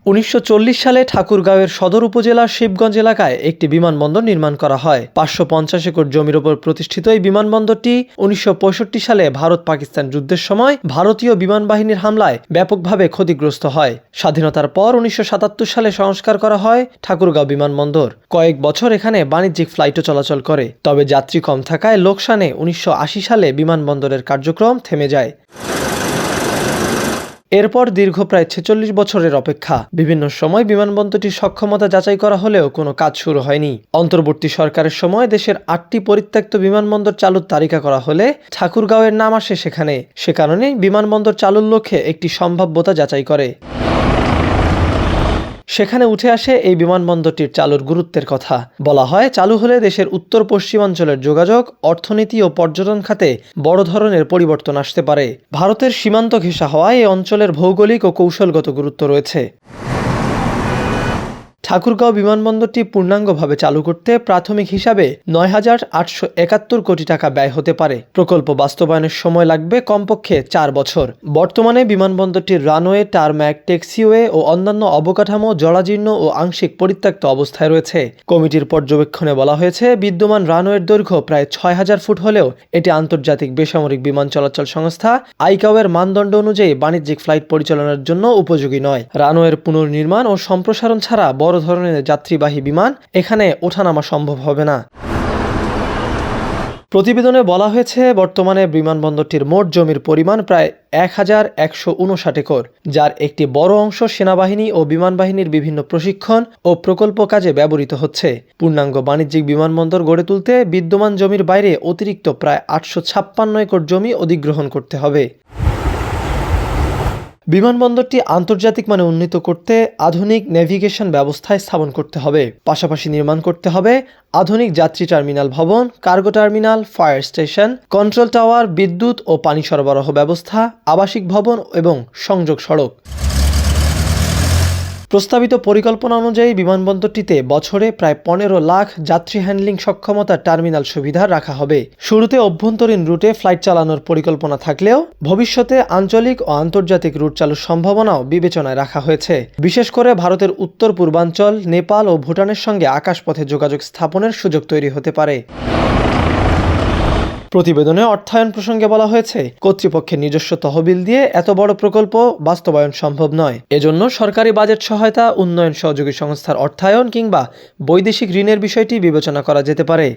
১৯৪০ সালে ঠাকুরগাঁওয়ের সদর উপজেলার শিবগঞ্জ এলাকায় একটি বিমানবন্দর নির্মাণ করা হয়। ৫৫০ একর জমির ওপর প্রতিষ্ঠিত এই বিমানবন্দরটি ১৯৬৫ সালে ভারত-পাকিস্তান যুদ্ধের সময় ভারতীয় বিমান বাহিনীর হামলায় ব্যাপকভাবে ক্ষতিগ্রস্ত হয়। স্বাধীনতার পর ১৯৭৭ সালে সংস্কার করা হয় ঠাকুরগাঁও বিমানবন্দর। কয়েক বছর এখানে বাণিজ্যিক ফ্লাইটও চলাচল করে। তবে যাত্রী কম থাকায় লোকসানে ১৯৮০ সালে বিমানবন্দরের কার্যক্রম থেমে যায়। এরপর দীর্ঘ প্রায় ৪৬ বছরের অপেক্ষা। বিভিন্ন সময় বিমানবন্দরটির সক্ষমতা যাচাই করা হলেও কোনো কাজ শুরু হয়নি। অন্তর্বর্তী সরকারের সময় দেশের ৮টি পরিত্যক্ত বিমানবন্দর চালুর তালিকা করা হলে ঠাকুরগাঁওয়ের নাম আসে সেখানে। সে কারণেই বিমানবন্দর চালুর লক্ষ্যে একটি সম্ভাব্যতা যাচাই করে। সেখানে উঠে আসে এই বিমানবন্দরটির চালুর গুরুত্বের কথা। বলা হয়, চালু হলে দেশের উত্তর পশ্চিমাঞ্চলের যোগাযোগ, অর্থনীতি ও পর্যটন খাতে বড় ধরনের পরিবর্তন আসতে পারে। ভারতের সীমান্ত ঘেঁষা হওয়ায় এই অঞ্চলের ভৌগোলিক ও কৌশলগত গুরুত্ব রয়েছে। ঠাকুরগাঁও বিমানবন্দরটি পূর্ণাঙ্গভাবে চালু করতে প্রাথমিক হিসাবে ৯,৮৭১ কোটি টাকা ব্যয় হতে পারে। প্রকল্প বাস্তবায়নের সময় লাগবে কমপক্ষে ৪ বছর। বর্তমানে বিমানবন্দরটির রানওয়ে, টারম্যাক, ট্যাক্সিওয়ে ও অন্যান্য অবকাঠামো জরাজীর্ণ ও আংশিক পরিত্যক্ত অবস্থায় রয়েছে। কমিটির পর্যবেক্ষণে বলা হয়েছে, বিদ্যমান রানওয়ের দৈর্ঘ্য প্রায় ৬,০০০ ফুট হলেও এটি আন্তর্জাতিক বেসামরিক বিমান চলাচল সংস্থা আইকাওয়ের মানদণ্ড অনুযায়ী বাণিজ্যিক ফ্লাইট পরিচালনার জন্য উপযোগী নয়। রানওয়ের পুনর্নির্মাণ ও সম্প্রসারণ ছাড়া বড় ধরনের যাত্রীবাহী বিমান এখানে ওঠানামা সম্ভব হবে না। প্রতিবেদনে বলা হয়েছে, বর্তমানে বিমানবন্দরটির মোট জমির পরিমাণ প্রায় ১,১৫৯ একর, যার একটি বড় অংশ সেনাবাহিনী ও বিমান বাহিনীর বিভিন্ন প্রশিক্ষণ ও প্রকল্প কাজে ব্যবহৃত হচ্ছে। পূর্ণাঙ্গ বাণিজ্যিক বিমানবন্দর গড়ে তুলতে বিদ্যমান জমির বাইরে অতিরিক্ত প্রায় ৮৫৬ একর জমি অধিগ্রহণ করতে হবে। বিমানবন্দরটি আন্তর্জাতিক মানে উন্নীত করতে আধুনিক নেভিগেশন ব্যবস্থায় স্থাপন করতে হবে। পাশাপাশি নির্মাণ করতে হবে আধুনিক যাত্রী টার্মিনাল ভবন, cargo terminal, fire station, control tower, বিদ্যুৎ ও পানি সরবরাহ ব্যবস্থা, আবাসিক ভবন এবং সংযোগ সড়ক। প্রস্তাবিত পরিকল্পনা অনুযায়ী বিমানবন্দরটিতে বছরে প্রায় ১৫ লাখ যাত্রী হ্যান্ডলিং সক্ষমতার টার্মিনাল সুবিধা রাখা হবে। শুরুতে অভ্যন্তরীণ রুটে ফ্লাইট চালানোর পরিকল্পনা থাকলেও ভবিষ্যতে আঞ্চলিক ও আন্তর্জাতিক রুট চালুর সম্ভাবনাও বিবেচনায় রাখা হয়েছে। বিশেষ করে ভারতের উত্তর পূর্বাঞ্চল, নেপাল ও ভুটানের সঙ্গে আকাশপথে যোগাযোগ স্থাপনের সুযোগ তৈরি হতে পারে। প্রতিবেদনে অর্থায়ন প্রসঙ্গে বলা হয়েছে, কর্তৃপক্ষের নিজস্ব তহবিল দিয়ে এত বড় প্রকল্প বাস্তবায়ন সম্ভব নয়। এজন্য সরকারি বাজেট সহায়তা, উন্নয়ন সহযোগী সংস্থার অর্থায়ন কিংবা বৈদেশিক ঋণের বিষয়টি বিবেচনা করা যেতে পারে।